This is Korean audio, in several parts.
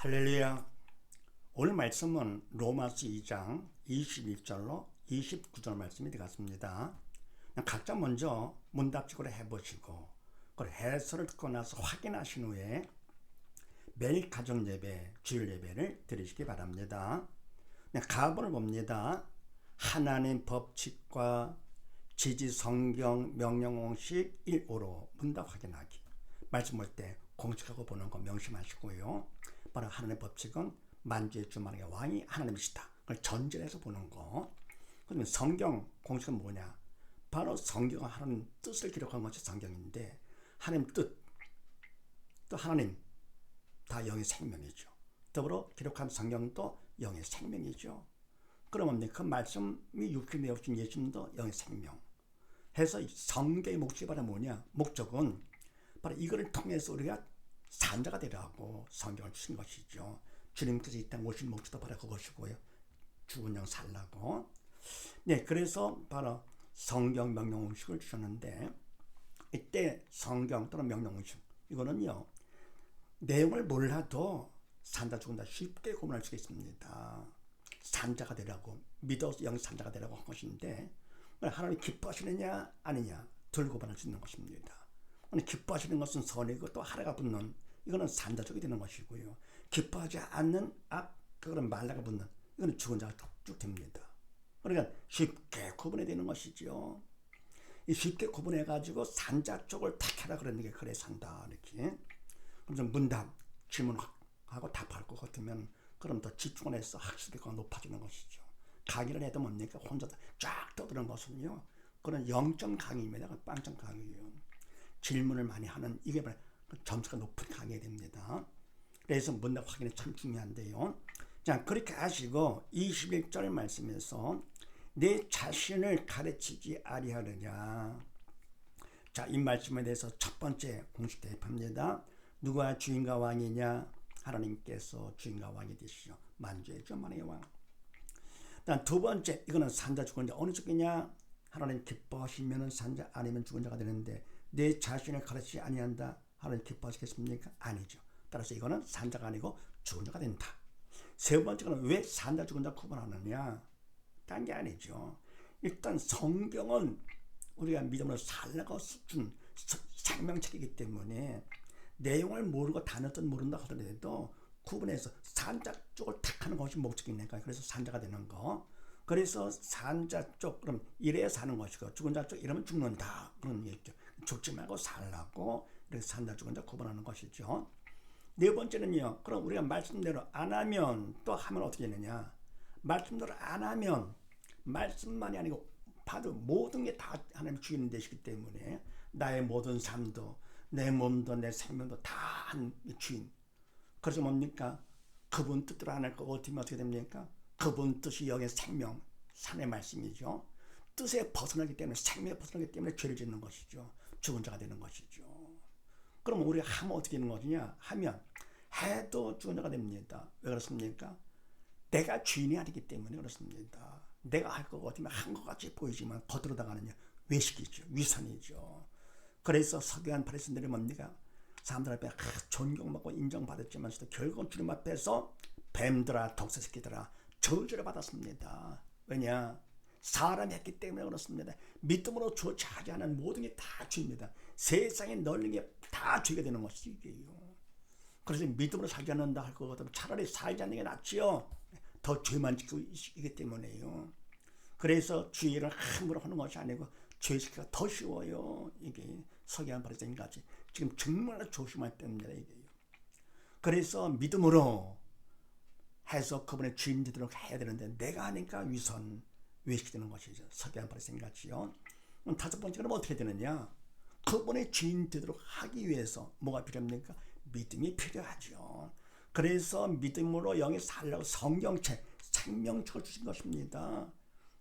할렐루야. 오늘 말씀은 로마서 2장 21절로 29절 말씀이 되겠습니다. 각자 먼저 문답식으로 해보시고 그 해설을 듣고 나서 확인하신 후에 매일 가정 예배, 주일 예배를 드리시기 바랍니다. 가본을 봅니다. 하나님 법칙과 지지 성경 명령 공식 1호로 문답 확인하기. 말씀 볼 때 공식하고 보는 거 명심하시고요. 바로 하나님의 법칙은 만주의 주만의 왕이 하나님이시다. 그걸 전제해서 보는 거. 그러면 성경 공식은 뭐냐? 바로 성경은 하나님 뜻을 기록한 것이 성경인데 하나님 뜻, 또 하나님 다 영의 생명이죠. 더불어 기록한 성경도 영의 생명이죠. 그러면 그 말씀이 육신에 오신 예수님도 영의 생명. 해서 성경의 목적이 바로 뭐냐? 목적은 바로 이거를 통해서 우리가 산자가 되라고 성경을 주신 것이죠. 주님께서 이 땅에 오신 목적도 바로 그것이고요. 죽은 영 살라고. 네, 그래서 바로 성경 명령의식을 주셨는데 이때 성경 또는 명령의식 이거는요. 내용을 몰라도 산자 죽은다 쉽게 구분할 수 있습니다. 산자가 되라고 믿어서 영 산자가 되라고 한 것인데 하나님 기뻐하시느냐 아니냐 둘 구분할 수 있는 것입니다. 기뻐하시는 것은 선이고 또 하나가 붙는 이거는 산자족이 되는 것이고요. 기뻐하지 않는 그거는 말라가 붙는 이거는 죽은 자가 쭉 됩니다. 그러니까 쉽게 구분이 되는 것이죠. 이 쉽게 구분해 가지고 산자 쪽을 택해라 그러는 게 그래 산다 이렇게. 그럼 문답 질문하고 답할 것 같으면 그럼 더 집중을 해서 학습력가 높아지는 것이죠. 강의를 해도 뭡니까? 혼자 쫙 떠드는 것은요. 그런 0점 강의입니다. 빵점 강의예요. 질문을 많이 하는 이게 바로 점수가 높은 강의가 됩니다. 그래서 문답 확인이 참 중요한데요. 자, 그렇게 하시고 21절 말씀에서 내 자신을 가르치지 아니하느냐. 자, 이 말씀에 대해서 첫 번째 공식 대입합니다. 누가 주인과 왕이냐? 하나님께서 주인과 왕이 되시죠. 만주의 주만의 왕. 단 두 번째, 이거는 산자 죽은 자 어느 쪽이냐? 하나님 기뻐하시면 산자 아니면 죽은 자가 되는데 내 자신을 가르치지 아니한다. 하나님 기뻐하시겠습니까? 아니죠. 따라서 이거는 산자가 아니고 죽은 자가 된다. 세 번째는 왜 산자 죽은 자 구분하느냐? 딴 게 아니죠. 일단 성경은 우리가 믿음으로 살라고 준 생명책이기 때문에 내용을 모르고 단어도 모른다 하더라도 구분해서 산자 쪽을 택하는 것이 목적이니까 그래서 산자가 되는 거. 그래서 산자 쪽 그럼 이래야 사는 것이고 죽은 자 쪽 이러면 죽는다 그런 얘기죠. 죽지 말고 살라고 이렇게 산자 죽은 자 구분하는 것이죠. 네 번째는요. 그럼 우리가 말씀대로 안 하면 또 하면 어떻게 되느냐? 말씀대로 안 하면 말씀만이 아니고 봐도 모든 게 다 하나님 주인 되시기 때문에 나의 모든 삶도 내 몸도 내 생명도 다 한 주인. 그래서 뭡니까? 그분 뜻대로 안 할 거 어떻게 됩니까? 그분 뜻이 영의 생명, 산의 말씀이죠. 뜻에 벗어나기 때문에 생명에 벗어나기 때문에 죄를 짓는 것이죠. 죽은 자가 되는 것이죠. 그럼 우리가 하면 어떻게 되는 거냐? 하면 해도 죽은 자가 됩니다. 왜 그렇습니까? 내가 주인이 아니기 때문에 그렇습니다. 내가 할 것 같으면 한 것 같이 보이지만 겉으로 나가느냐? 외식이죠. 위선이죠. 그래서 서기관 바리새인들이 뭡니까? 사람들 앞에 존경받고 인정받았지만서도 결국은 주님 앞에서 뱀들아 독사새끼들아 저주를 받았습니다. 왜냐? 사람이 했기 때문에 그렇습니다. 믿음으로 조차하지 않은 모든 게 다 죄입니다. 세상에 널린 게 다 죄가 되는 것이에요. 그래서 믿음으로 살지 않는다 할 것 같으면 차라리 살지 않는 게 낫지요. 더 죄만 짓고 있기 때문에요. 그래서 주의를 함부로 하는 것이 아니고 죄짓기가 더 쉬워요. 이게 서기관 바리새인 같이 지금 정말 조심할 때입니다. 이게요. 그래서 믿음으로 해서 그분의 주인 되도록 해야 되는데 내가 하니까 위선 외식되는 것이죠. 서기관 바리새인 같이요. 다섯 번째는 어떻게 되느냐? 그분의 주인 되도록 하기 위해서 뭐가 필요합니까? 믿음이 필요하죠. 그래서 믿음으로 영이 살라고 성경책, 생명책을 주신 것입니다.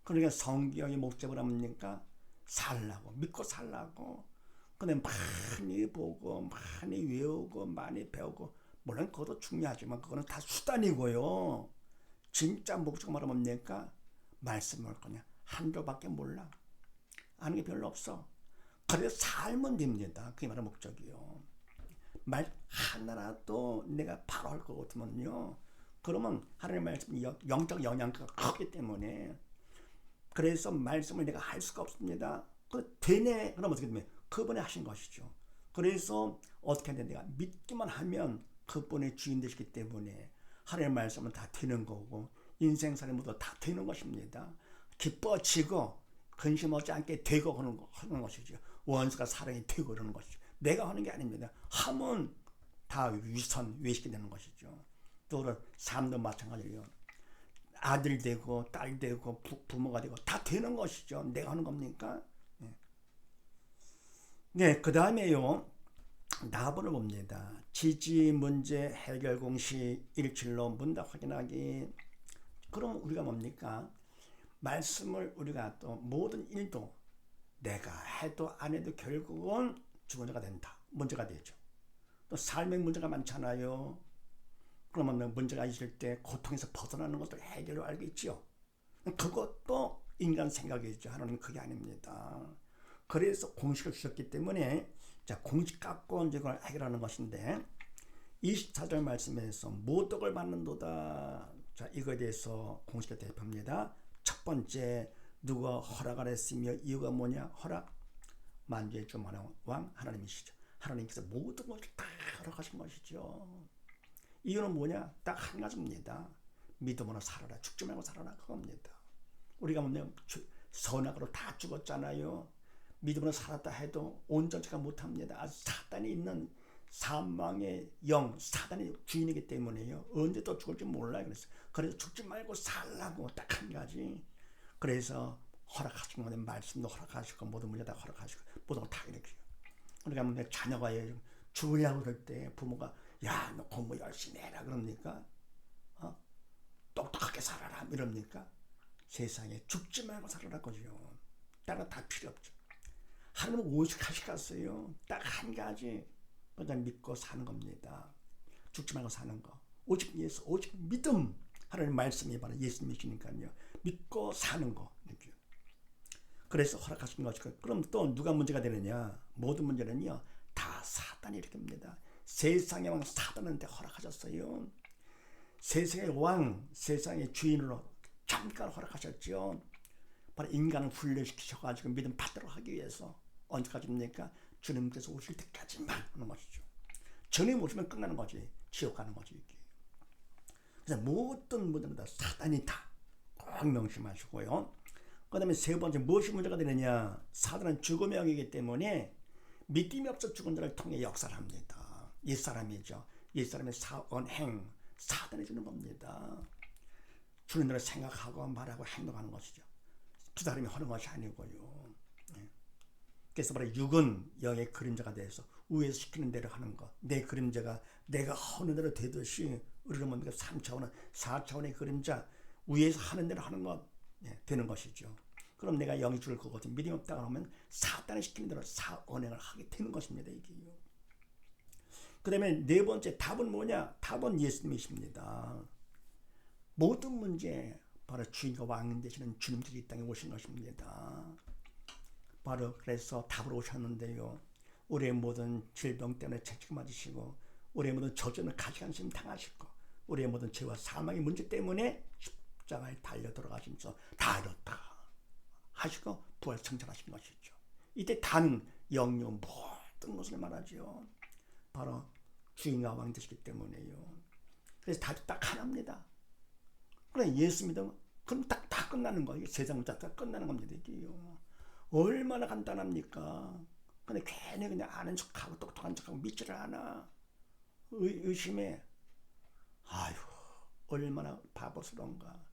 그러니까 성경의 목적은 뭡니까? 살라고, 믿고 살라고. 근데 많이 보고, 많이 외우고, 많이 배우고, 물론 그것도 중요하지만 그거는 다 수단이고요. 진짜 목적은 뭡니까? 말씀을 거냐? 한 조밖에 몰라. 아는 게 별로 없어. 그래서 살면 됩니다. 그게 바로 목적이요. 말 하나라도 내가 바로 할 것 같으면요, 그러면 하나님의 말씀이 영적 영향력가 크기 때문에, 그래서 말씀을 내가 할 수가 없습니다. 그 되네 그러면 어떻게 되면 그분이 하신 것이죠. 그래서 어떻게 하는데 내가 믿기만 하면 그분의 주인 되시기 때문에 하나님의 말씀은 다 되는 거고 인생살이 모두 다 되는 것입니다. 기뻐지고 근심하지 않게 되고 하는 것이죠. 원수가 사랑이 되고 그러는 것이죠. 내가 하는 게 아닙니다. 하면 다 외식이 되는 것이죠. 또 삶도 마찬가지예요. 아들 되고 딸 되고 부모가 되고 다 되는 것이죠. 내가 하는 겁니까? 네, 그 다음에요. 나번을 봅니다. 지지 문제 해결 공식 일칠로 문답 확인하기. 그럼 우리가 뭡니까? 말씀을 우리가 또 모든 일도 내가 해도 안 해도 결국은 주권자가 된다. 문제가 되죠. 또 삶의 문제가 많잖아요. 그러면 문제가 있을 때 고통에서 벗어나는 것을 해결을 알겠지요. 그것도 인간 생각이죠. 하나님은 그게 아닙니다. 그래서 공식을 주셨기 때문에 자, 공식 갖고 이제 그걸 해결하는 것인데 24절 말씀에서 모독을 받는도다. 자, 이거에 대해서 공식을 대표합니다. 첫 번째, 누가 허락을 했으며 이유가 뭐냐? 허락. 만주의 주 왕 하나님이시죠. 하나님께서 모든 것을 다 허락하신 것이죠. 이유는 뭐냐? 딱 한 가지입니다. 믿음으로 살아라. 죽지 말고 살아라. 그겁니다. 우리가 뭐냐? 선악으로 다 죽었잖아요. 믿음으로 살았다 해도 온전치가 못합니다. 사단이 있는 사망의 영, 사단이 주인이기 때문에요. 언제 또 죽을지 몰라요. 그래서 죽지 말고 살라고 딱 한 가지. 그래서 허락하신 건데 말씀도 허락하시고 모든 문제 다 허락하시고 모든 걸 다 이렇게. 우리가 뭐 자녀가 죽으려고 그럴 때 부모가 야, 너 공부 열심히 해라 그럽니까? 똑똑하게 살아라 이럽니까? 세상에 죽지 말고 살아라 거죠. 따라 다 필요 없죠. 하나님은 오직 하시겠어요. 딱 한 가지. 그냥 믿고 사는 겁니다. 죽지 말고 사는 거. 오직 예수, 오직 믿음. 하나님 말씀이 바로 예수님이시니까요. 믿고 사는 거. 이렇게. 그래서 허락하신 것이고. 그럼 또 누가 문제가 되느냐? 모든 문제는요. 다 사단이 이렇게 합니다. 세상의 왕 사단한테 허락하셨어요. 세상의 왕, 세상의 주인으로 잠깐 허락하셨죠. 바로 인간을 훈련시키셔가지고 믿음 받도록 하기 위해서. 언제까지입니까? 주님께서 오실 때까지만 하는 것이죠. 주님 오시면 끝나는 거지. 지옥 가는 거지. 그래서 모든 문제는 다 사단이다. 꼭 명심하시고요. 그 다음에 세 번째, 무엇이 문제가 되느냐? 사단은 죽음의 영이기 때문에 믿음이 없어 죽은 자를 통해 역사를 합니다. 옛사람이죠. 옛사람의 사언행, 사단이 주는 겁니다. 주는 대로 생각하고 말하고 행동하는 것이죠. 두 사람이 하는 것이 아니고요. 그래서 바로 육은 영의 그림자가 돼서 위에서 시키는 대로 하는 것. 내 그림자가 내가 하는 대로 되듯이 우리는 뭡니까? 3차원은 4차원의 그림자 위에서 하는 대로 하는 것 되는 것이죠. 그럼 내가 영이 죽을 거거든. 믿음이 없다고 하면 사단이 시키는 대로 사언행을 하게 되는 것입니다. 이게요. 그 다음에 네 번째 답은 뭐냐? 답은 예수님이십니다. 모든 문제 바로 주인과 왕 되시는 주님께서 이 땅에 오신 것입니다. 바로 그래서 답으로 오셨는데요. 우리의 모든 질병 때문에 책임 맞으시고 우리의 모든 저주는 가시관심 당하시고 우리의 모든 죄와 사망의 문제 때문에 십자가에 달려 돌아가시면서 다 이뤘다 하시고 부활 성천하신 것이죠. 이때 단 영유 모든 것을 말하죠. 바로 주인과 왕 되시기 때문에요. 그래서 답이 딱 하나입니다. 그래 예수 믿으면 그럼 다 끝나는 거예요. 세상 다 끝나는 겁니다. 이게요. 얼마나 간단합니까? 근데 괜히 그냥 아는 척하고 똑똑한 척하고 믿지를 않아. 의심해. 아유, 얼마나 바보스러운가.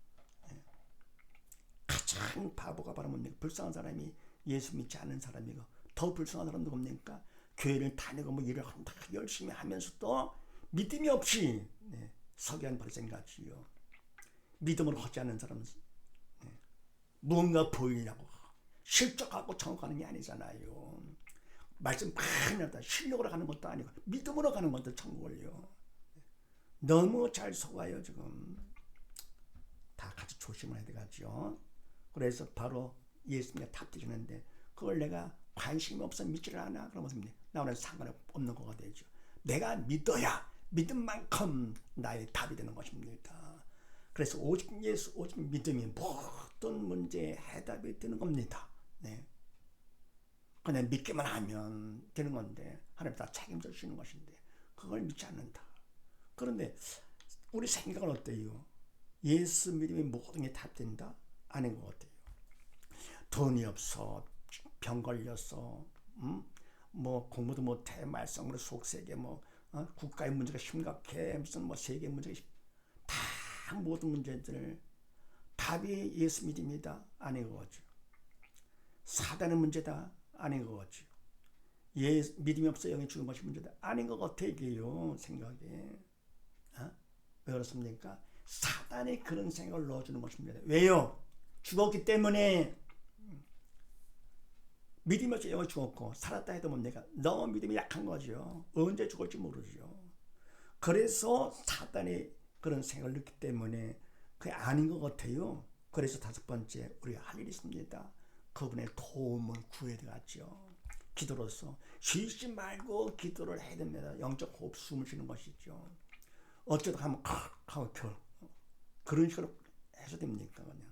가장 바보가 바로 뭡니까? 불쌍한 사람이 예수 믿지 않는 사람이고 더 불쌍한 사람 누굽니까? 교회를 다니고 뭐 일을 한다 열심히 하면서도 믿음이 없이 석양 발생같이요. 믿음으로 하지 않는 사람은 뭔가 보이려고 실적하고 천국하는 게 아니잖아요. 말씀 많이 한다. 실력으로 가는 것도 아니고 믿음으로 가는 것도 천국을요. 너무 잘 속아요 지금. 다 같이 조심을 해야 되겠죠. 그래서 바로 예수님이 답해주는데 그걸 내가 관심이 없어 믿지를 않아. 그러면 나오는 상관없는 거가 되죠. 내가 믿어야 믿은 만큼 나의 답이 되는 것입니다. 그래서 오직 예수, 오직 믿음이 모든 문제의 해답이 되는 겁니다. 네. 그냥 믿기만 하면 되는 건데 하나님 다 책임져 주시는 것인데 그걸 믿지 않는다. 그런데 우리 생각은 어때요? 예수 믿음이 모든 게 답된다? 아닌 것 같아요. 돈이 없어, 병 걸려서, 뭐 공부도 못해, 말썽으로 속세게, 국가의 문제가 심각해, 무슨 세계 문제가 다 모든 문제들 답이 예수 믿음이다? 아닌 거죠. 사단의 문제다? 아닌 거죠. 믿음이 없어 영이 죽은 것이 문제다? 아닌 것 같아 이게요 생각에. 왜 그렇습니까? 사단이 그런 생각을 넣어주는 것입니다. 왜요? 죽었기 때문에. 믿음이 없이 영을 죽었고 살았다 해도 뭡니까? 너무 믿음이 약한 거죠. 언제 죽을지 모르죠. 그래서 사단이 그런 생각을 넣기 때문에 그게 아닌 것 같아요. 그래서 다섯 번째 우리가 할 일이 있습니다. 그분의 도움을 구해야 되겠죠. 기도로서 쉬지 말고 기도를 해야 됩니다. 영적 호흡 숨을 쉬는 것이죠. 어쩌다 하면 하고 그런 식으로 해서 됩니까? 그냥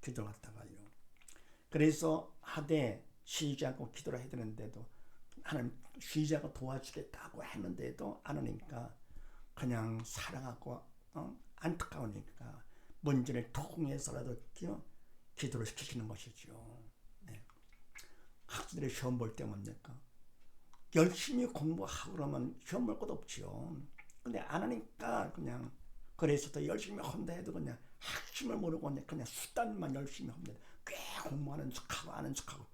기도를 갖다가요. 그래서 하되 쉬지 않고 기도를 해야 되는데도 하나님 쉬지 않고 도와주겠다고 했는데도 안 하니까 그냥 사랑하고 안타까우니까 문제를 통해서라도 기도를 시키시는 것이죠. 네. 학생들이 시험 볼 때 뭡니까? 열심히 공부하고 그러면 시험 볼 것도 없지요. 근데 안 하니까 그냥 그래서 더 열심히 한다 해도 그냥 핵심을 모르고 그냥 수단만 열심히 합니다. 꽤 공부하는 척하고 아는 척하고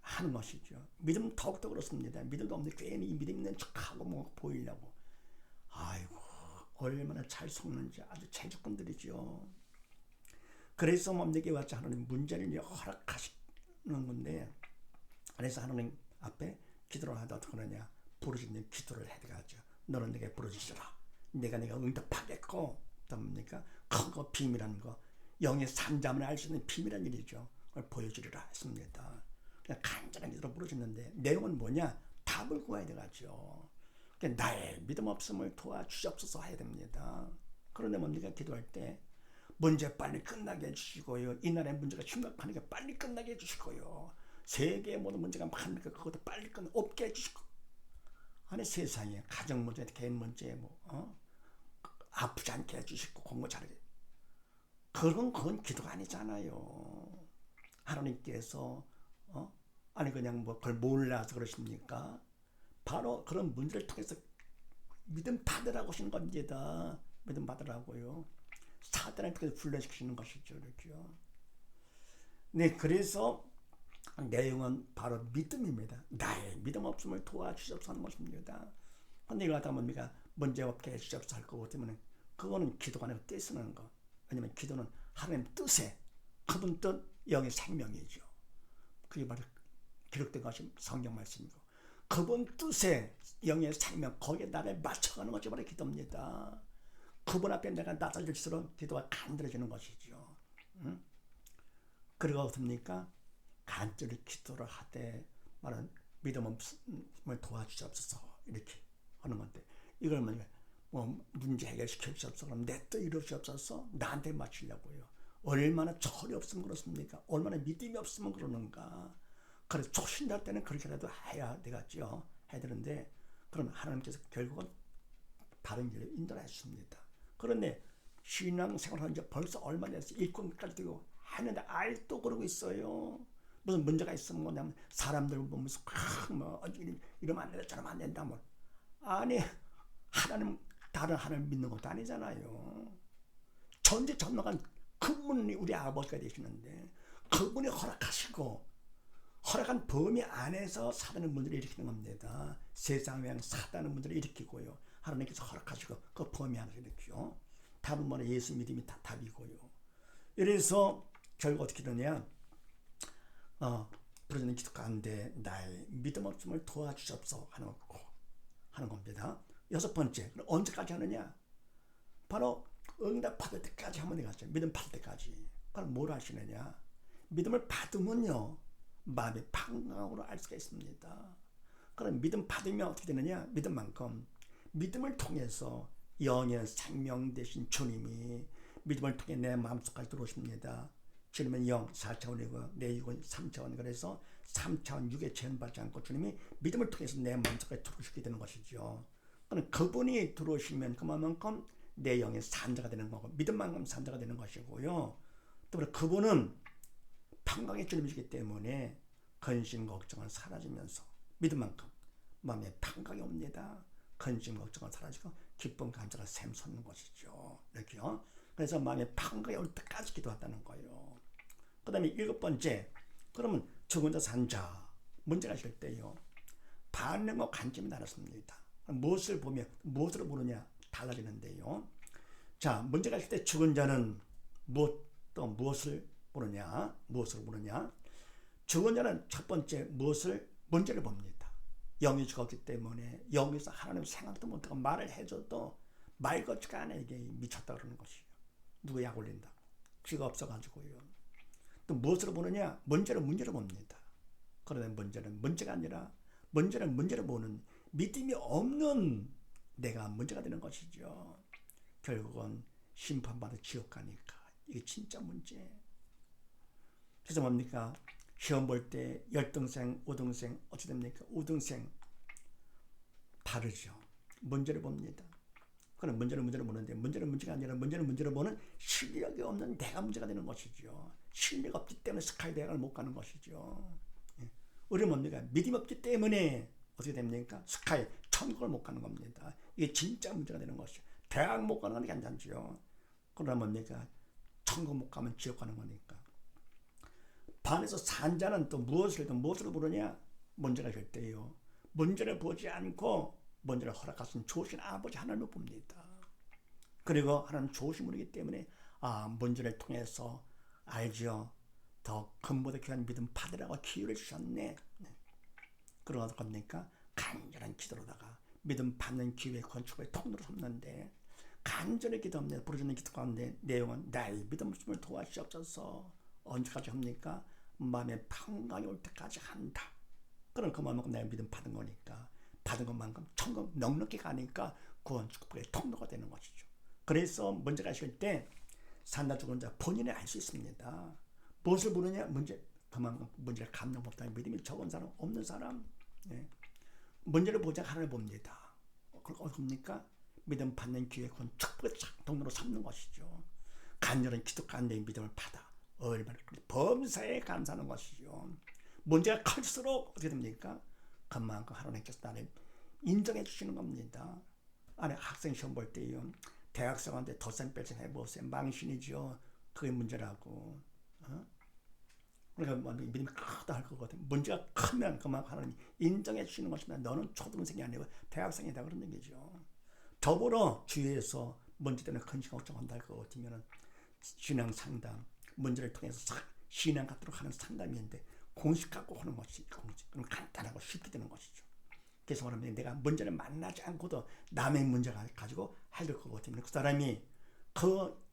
하는 것이죠. 믿음 더욱더 그렇습니다. 믿음도 없는데 괜히 믿음 있는 척하고 뭐 보이려고. 아이고 얼마나 잘 속는지 아주 최조건들이죠. 그래서 뭡니까? 왔지 하나님 문제를 허락하시는 건데 그래서 하나님 앞에 기도를 하다 어떻게 하느냐? 부르짖는 기도를 해야 되겠죠. 너는 내게 부르짖으라. 내가 응답하겠고 또 뭡니까? 그거 비밀한 거 영의 산잠을 알 수 있는 비밀한 일이죠. 그걸 보여주리라 했습니다. 그냥 간절한 기도로 부르짖는데 내용은 뭐냐? 답을 구해야 되겠죠. 그러니까 나의 믿음 없음을 도와주시옵소서 해야 됩니다. 그런데 뭡니까? 기도할 때 문제 빨리 끝나게 해주시고요. 이 나라의 문제가 심각하니까 빨리 끝나게 해주시고요. 세계의 모든 문제가 많으니까 그것도 빨리 없게 해주시고 아니 세상에 가정 문제, 개인 문제 아프지 않게 해주시고 공부 잘하게 그건 기도가 아니잖아요. 하나님께서 아니 그냥 그걸 몰라서 그러십니까? 바로 그런 문제를 통해서 믿음 받으라고 하시는 겁니다. 믿음 받으라고요. 사단을 통해서 훈련시키시는 것이죠. 그렇죠? 네, 그래서 내용은 바로 믿음입니다. 나의 믿음 없음을 도와주시옵소서 하는 것입니다. 근데 이거 하다 뭡니까? 문제 없게 해주시옵소서 할 거고 때문에 그거는 기도가 아니고 떼쓰는 거. 왜냐면 기도는 하나님 뜻에 그분 뜻 영의 생명이죠. 그게 바로 기록된 것이 성경 말씀이고 그분 뜻에 영의 생명 거기에 나를 맞춰가는 것이 바로 기도입니다. 그분 앞에 내가 나설질수록 기도가 간절해지는 것이죠. 그리고 어떻습니까? 간절히 기도를 하되 말은 믿음 없음을 도와주시옵소서 이렇게 하는 건데 이걸 문제 해결시켜 주시옵소서 그럼 내 뜻 이루시옵소서 나한테 맞추려고요. 얼마나 철이 없으면 그렇습니까? 얼마나 믿음이 없으면 그러는가. 그래서 초신할 때는 그렇게라도 해야 되겠죠. 해야 되는데 그럼 하나님께서 결국은 다른 길로 인도해 주십니다. 그런데 신앙생활 한 지 벌써 얼마 됐어요. 일꾼까지 되고 하는데 아직도 그러고 있어요. 무슨 문제가 있으면 뭐냐면 사람들 보면서 이러면 안 된다 저러면 안 된다 뭐 아니 하나님 다른 하나님 믿는 것도 아니잖아요. 전지전능한 그분이 우리 아버지가 되시는데 그분이 허락한 범위 안에서 사단의 문제를 일으키는 겁니다. 세상에 사단의 문제를 일으키고요. 하나님께서 허락하시고 그 범위 안에서 일으키죠. 답은 뭐냐? 예수 믿음이 다 답이고요. 이래서 결국 어떻게 되냐? 부르짖는 기도 가운데 나의 믿음 없음을 도와주시옵소서 하는 겁니다. 여섯 번째, 언제까지 하느냐? 바로 응답 받을 때까지 하면 되겠죠. 믿음 받을 때까지. 그럼 뭘 하시느냐? 믿음을 받으면요 마음의 방광으로 알 수가 있습니다. 그럼 믿음 받으면 어떻게 되느냐? 믿음만큼 믿음을 통해서 영의 생명 되신 주님이 믿음을 통해 내 마음속까지 들어오십니다. 주님은 영 4차원이고 내 육은 3차원. 그래서 3차원 육에 제한받지 않고 주님이 믿음을 통해서 내 마음속까지 들어오시게 되는 것이죠. 그럼 그분이 들어오시면 그만큼 내 영의 산자가 되는 거고 믿음만큼 산자가 되는 것이고요. 또 그분은 평강의 주님이시기 때문에 근심 걱정은 사라지면서 믿음만큼 마음에 평강이 옵니다. 근심 걱정은 사라지고 기쁨 감사가 샘솟는 것이죠. 이렇게요. 그래서 마음에 평강이 올 때까지 기도했다는 거예요. 그 다음에 7번째, 그러면 죽은 자 산 자 문제가 있을 때요. 반응과 관점이 다릅니다. 무엇을 보며 무엇으로 보느냐 달라지는데요. 자, 문제가 있을 때 죽은 자는 또 무엇을 보느냐? 무엇으로 보느냐? 죽은 자는 첫 번째 문제를 봅니다. 영이 죽었기 때문에 여기서 하나님 생각도 못하고 말을 해줘도 말 것지가 않아. 이게 미쳤다 그러는 것이에요. 누구 약 올린다. 귀가 없어가지고요. 또 무엇으로 보느냐? 문제를 봅니다. 그러나 문제는 문제가 아니라 문제를 보는 믿음이 없는 내가 문제가 되는 것이죠. 결국은 심판받아 지옥 가니까 이게 진짜 문제. 그래서 뭡니까? 시험 볼 때 열등생, 우등생 어찌 됩니까? 우등생 다르죠. 문제를 봅니다. 그럼 문제를 보는데 문제는 문제가 아니라 문제를 보는 실력이 없는 내가 문제가 되는 것이죠. 실력 없기 때문에 스카이 대학을 못 가는 것이죠. 우리는 뭡니까? 믿음 없기 때문에 어떻게 됩니까? 스카이 천국을 못 가는 겁니다. 이게 진짜 문제가 되는 것이죠. 대학 못 가는 건 괜찮지요. 그러나 뭡니까? 천국 못 가면 지옥 가는 거니까. 반에서 산 자는 또 무엇으로 보느냐? 문제가 있을 때요. 문제를 보지 않고 문제를 허락하신 좋으신 아버지 하나님을 봅니다. 그리고 하나님 좋으신 분이기 때문에 문제를 통해서 알죠. 더 근보다 귀한 믿음 받으라고 기회를 주셨네. 그러다 겁니까? 간절한 기도로다가 믿음 받는 기회 건축의 통로로 삼는데 간절히 기도합니다. 부르짖는 기도 가운데 내용은 나의 믿음 없음을 도와주시옵소서. 언제까지 합니까? 마음에 평강이 올 때까지 한다. 그럼 그만큼 나의 믿음 받은 거니까 받은 것만큼 천국 넉넉히 가니까 구원 축복의 통로가 되는 것이죠. 그래서 문제가 있을 때 산다 죽은 자 본인이 알 수 있습니다. 무엇을 보느냐? 그만큼 문제를 감당 못하는 믿음이 적은 사람, 없는 사람. 문제를 보자 하나를 봅니다. 그럼 어떻습니까? 믿음 받는 기회, 그건 축복의 통로로 삼는 것이죠. 간절한 기도 가운데 믿음을 받아 얼마나 범사에 감사하는 것이죠. 문제가 클수록 어떻게 됩니까? 그만큼 하나님께서 나를 인정해 주시는 겁니다. 아니 학생 시험 볼 때요. 대학생한테 덧셈 뺄셈 해보세요. 망신이죠. 그게 문제라고. 그러니까 믿음이 크다 할 거거든. 문제가 크면 그만큼 하나님 인정해 주시는 것입니다. 너는 초등생이 아니고 대학생이다 그런 얘기죠. 더불어 주위에서 문제 때문에 근심 걱정한다 할 것 같으면 신앙 상담, 문제를 통해서 신앙 갖도록 하는 상담인데 공식 갖고 하는 것이 공식. 그럼 간단하고 쉽게 되는 것이죠. 그래서 말하면 내가 문제를 만나지 않고도 남의 문제를 가지고 해줄 것 같으면 그 사람이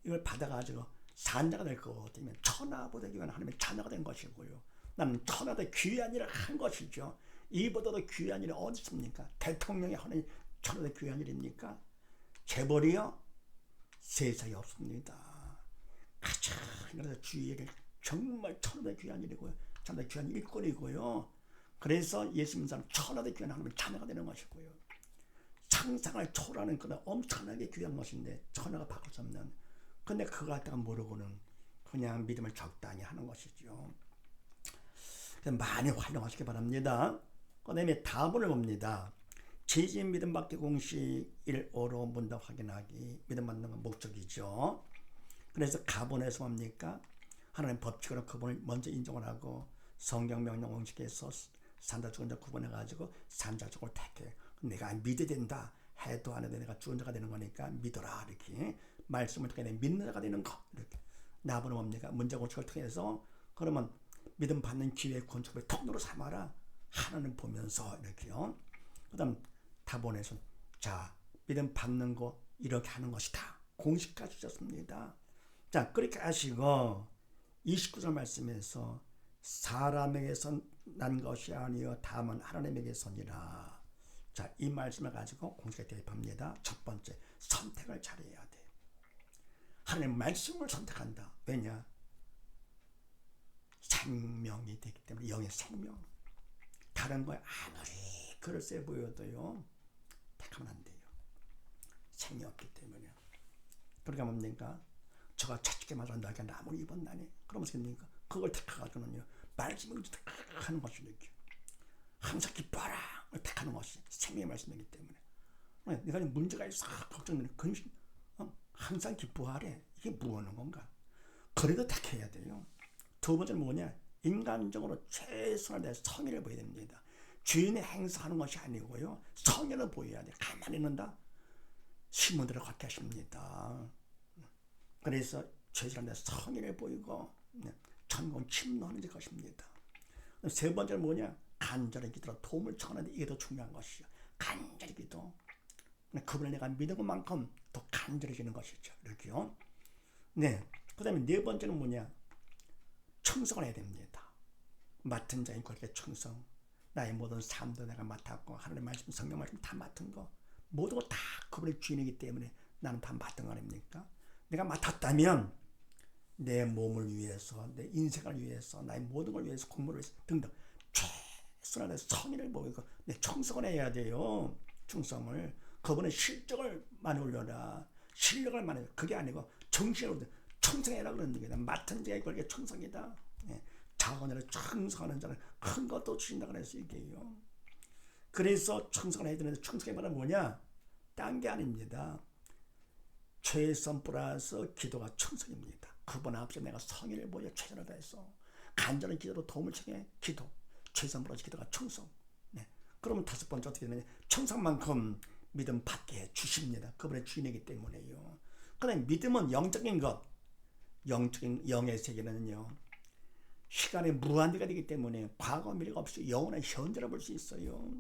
이걸 받아가지고 산자가 될 것 같으면 천하보다 귀한 하나님의 자녀가 된 것이고요. 나는 천하보다 귀한 일을 한 것이죠. 이보다도 귀한 일이 어디 있습니까? 대통령이 하는 천하보다 귀한 일입니까? 재벌이요? 세상에 없습니다. 가장 그래서 주의에게 정말 천하보다 귀한 일이고요. 천하보다 귀한 일거리고요. 그래서 예수 믿는 사람 천하보다 귀한 하나님의 자녀가 되는 것이고요. 상상을 초월하는 그런 엄청나게 귀한 것인데 천하가 바꿀 수 없는. 근데 그거 갖다가 모르고는 그냥 믿음을 적당히 하는 것이죠. 많이 활용하시기 바랍니다. 그 다음에 답을 봅니다. 지진 믿음 받기 공식 1호로 문답 확인하기. 믿음 받는 건 목적이죠. 그래서 가본에서 뭡니까? 하나님 법칙으로 그분을 먼저 인정을 하고 성경 명령 공식에서 산자 죽은 자 구분해가지고 산자 죽을 택해. 내가 믿어야 된다. 해도 안 해도 내가 죽은 자가 되는 거니까 믿어라. 이렇게 말씀을 통해 믿는 자가 되는 거. 이렇게 나보는 뭡니까? 문제 공식을 통해서 그러면 믿음 받는 기회 건축을 통로로 삼아라. 하나님 보면서 이렇게요. 그 다음 다본에서 자 믿음 받는 거 이렇게 하는 것이다. 공식까지 주셨습니다. 자 그렇게 하시고 29절 말씀에서 사람에게서 난 것이 아니요 다만 하나님에게서니라. 자, 이 말씀을 가지고 공식에 대입합니다. 첫 번째, 선택을 잘해야 돼. 하나님의 말씀을 선택한다. 왜냐? 생명이 되기 때문에, 영의 생명. 다른 거에 아무리 그럴싸해 보여도요, 택하면 안 돼요. 생이 없기 때문에. 그러니까 뭡니까? 저가 채찍에 맞아 나에게 나무를 입었나니? 그러면서 뭡니까? 그걸 택해가지고는요, 말씀을 택하는 것이니까. 항상 기뻐하라! 택하는 것이 생명의 말씀이기 때문에. 내가 문제가 있어, 걱정되는 근심, 항상 기뻐하래. 이게 무엇인 건가? 그래도 택해야 돼요. 두 번째는 뭐냐? 인간적으로 최선을 다해 성의를 보여야 됩니다. 주인의 행사하는 것이 아니고요, 성의를 보여야 돼. 가만히 있는다? 신문들을 걷게 하십니다. 그래서 최선을 다해 성의를 보이고 전공 침노하는 것입니다. 세 번째는 뭐냐? 간절히 기도로 도움을 청하는데 이게 더 중요한 것이죠. 간절히 기도. 그분을 내가 믿은 것만큼 더 간절해지는 것이죠. 이렇게요. 네. 그 다음에 네 번째는 뭐냐? 충성을 해야 됩니다. 맡은 자인 그렇게 충성. 나의 모든 삶도 내가 맡았고, 하나님의 말씀, 성경 말씀 다 맡은 거. 모든 거 다 그분의 주인이기 때문에 나는 다 맡은 거 아닙니까? 내가 맡았다면 내 몸을 위해서, 내 인생을 위해서, 나의 모든 걸 위해서, 공부를 위해서 등등 최선을 다해 성의를 보이고 내 충성을 해야 돼요. 충성을. 그분의 실적을 많이 올려라. 실력을 많이 올려라. 그게 아니고 정신으로 충성해라 그러는 겁니다. 맡은 자의 그게 충성이다. 자원을 충성하는 자는 큰 것도 주신다 그래서 이게요. 그래서 충성을 해야 되는데, 충성의 말은 뭐냐? 딴 게 아닙니다. 최선 플러스 기도가 충성입니다. 그분 앞에서 내가 성의를 보여 최선을 다해서 간절한 기도로 도움을 청해 기도, 최선 플러스 기도가 충성. 그러면 다섯 번째 어떻게 되느냐? 충성만큼 믿음 받게 해 주십니다. 그분의 주인이기 때문에요. 그다음에 믿음은 영적인 것, 영적인 영의 세계는요, 시간이 무한대가 되기 때문에 과거 미래가 없이 영원한 현재를 볼 수 있어요.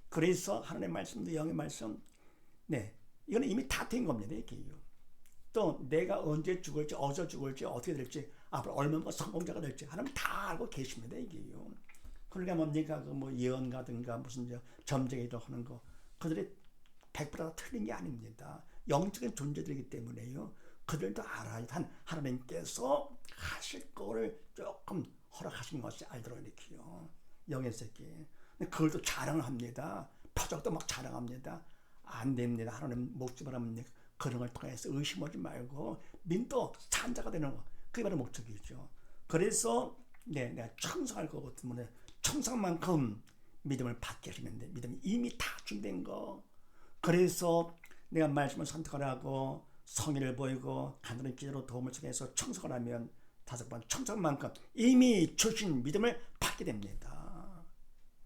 그래서 하나님의 말씀도 영의 말씀, 이거는 이미 다 된 겁니다. 이게요. 또 내가 언제 죽을지, 어디서 죽을지, 어떻게 될지, 앞으로 얼마나 성공자가 될지 하나님 다 알고 계십니다. 이게요. 그러니까 뭡니까? 그 뭐 예언가든가 무슨 점쟁이도 하는 거, 그들이 100% 틀린 게 아닙니다. 영적인 존재들이기 때문에요. 그들도 알아야 한 하나님께서 하실 거를 조금 허락하신 것이 알도록 이렇게요. 영의 새끼. 그걸 또 자랑을 합니다. 표적도 막 자랑합니다. 안 됩니다. 하나님 목적을 하면 그런 걸 통해서 의심하지 말고 민도 산자가 되는 거. 그게 바로 목적이죠. 그래서 내가 충성할 거기 때문에 충성만큼 믿음을 받게 하시는데, 믿음이 이미 다 준비된 거. 그래서 내가 말씀을 선택을 하고 성의를 보이고 간단한 기도로 도움을 청해서 충성을 하면 다섯 번 충성만큼 이미 주신 믿음을 받게 됩니다.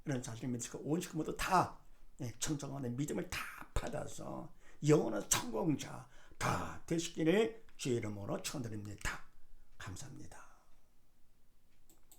이런 사실을 믿으시고 온 식구 모두 다 충성하는 믿음을 다 받아서 영원한 성공자 다 되시기를 주의 이름으로 축원드립니다. 감사합니다.